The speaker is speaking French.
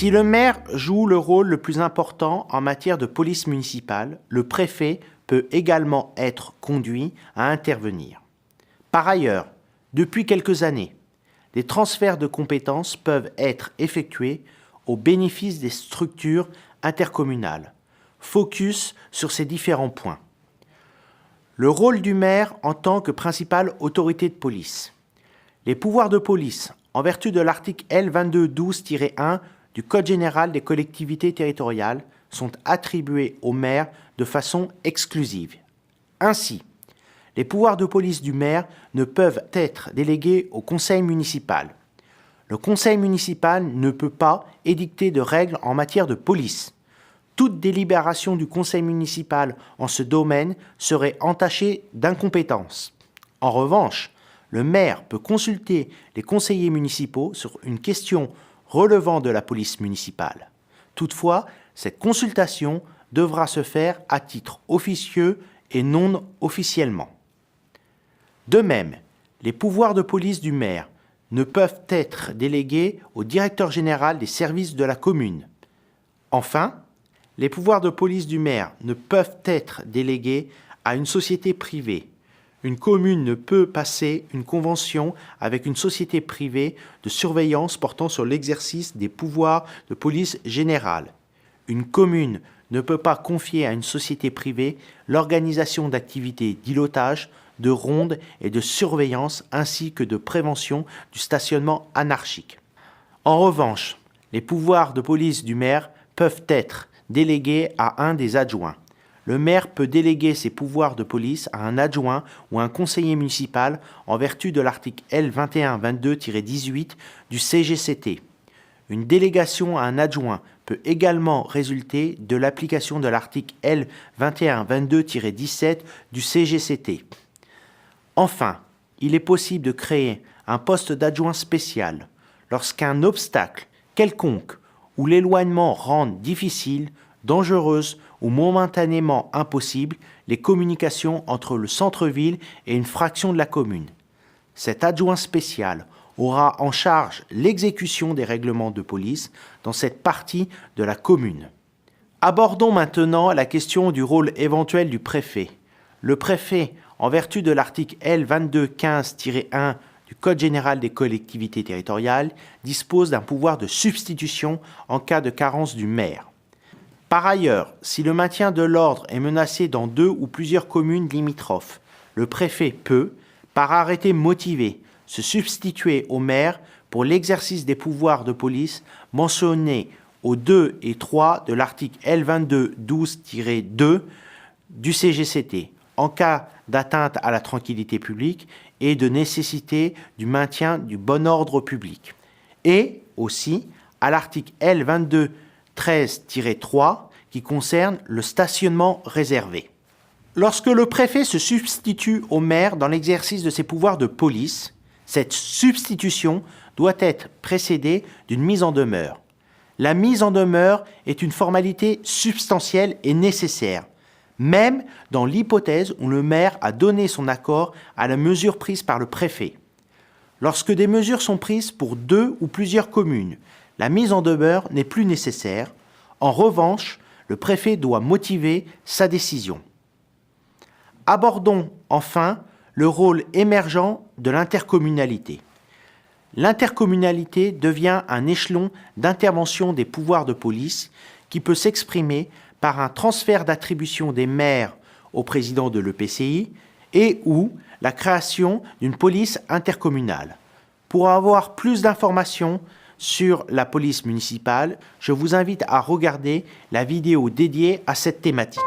Si le maire joue le rôle le plus important en matière de police municipale, le préfet peut également être conduit à intervenir. Par ailleurs, depuis quelques années, des transferts de compétences peuvent être effectués au bénéfice des structures intercommunales. Focus sur ces différents points. Le rôle du maire en tant que principale autorité de police. Les pouvoirs de police, en vertu de l'article L. 2212-1 du Code général des collectivités territoriales, sont attribués au maire de façon exclusive. Ainsi, les pouvoirs de police du maire ne peuvent être délégués au conseil municipal. Le conseil municipal ne peut pas édicter de règles en matière de police. Toute délibération du conseil municipal en ce domaine serait entachée d'incompétence. En revanche, le maire peut consulter les conseillers municipaux sur une question relevant de la police municipale. Toutefois, cette consultation devra se faire à titre officieux et non officiellement. De même, les pouvoirs de police du maire ne peuvent être délégués au directeur général des services de la commune. Enfin, les pouvoirs de police du maire ne peuvent être délégués à une société privée. Une commune ne peut passer une convention avec une société privée de surveillance portant sur l'exercice des pouvoirs de police générale. Une commune ne peut pas confier à une société privée l'organisation d'activités d'îlotage, de rondes et de surveillance ainsi que de prévention du stationnement anarchique. En revanche, les pouvoirs de police du maire peuvent être délégués à un des adjoints. Le maire peut déléguer ses pouvoirs de police à un adjoint ou à un conseiller municipal en vertu de l'article L. 2122-18 du CGCT. Une délégation à un adjoint peut également résulter de l'application de l'article L. 2122-17 du CGCT. Enfin, il est possible de créer un poste d'adjoint spécial lorsqu'un obstacle quelconque ou l'éloignement rendent difficile, dangereuse ou momentanément impossible les communications entre le centre-ville et une fraction de la commune. Cet adjoint spécial aura en charge l'exécution des règlements de police dans cette partie de la commune. Abordons maintenant la question du rôle éventuel du préfet. Le préfet, en vertu de l'article L. 2215-1 du Code général des collectivités territoriales, dispose d'un pouvoir de substitution en cas de carence du maire. Par ailleurs, si le maintien de l'ordre est menacé dans 2 ou plusieurs communes limitrophes, le préfet peut, par arrêté motivé, se substituer au maire pour l'exercice des pouvoirs de police mentionnés aux 2 et 3 de l'article L. 2212-2 du CGCT, en cas d'atteinte à la tranquillité publique et de nécessité du maintien du bon ordre public. Et aussi à l'article L. 2213-3 qui concerne le stationnement réservé. Lorsque le préfet se substitue au maire dans l'exercice de ses pouvoirs de police, cette substitution doit être précédée d'une mise en demeure. La mise en demeure est une formalité substantielle et nécessaire, même dans l'hypothèse où le maire a donné son accord à la mesure prise par le préfet. Lorsque des mesures sont prises pour 2 ou plusieurs communes, la mise en demeure n'est plus nécessaire. En revanche, le préfet doit motiver sa décision. Abordons enfin le rôle émergent de l'intercommunalité. L'intercommunalité devient un échelon d'intervention des pouvoirs de police qui peut s'exprimer par un transfert d'attribution des maires au président de l'EPCI et ou la création d'une police intercommunale. Pour avoir plus d'informations sur la police municipale, je vous invite à regarder la vidéo dédiée à cette thématique.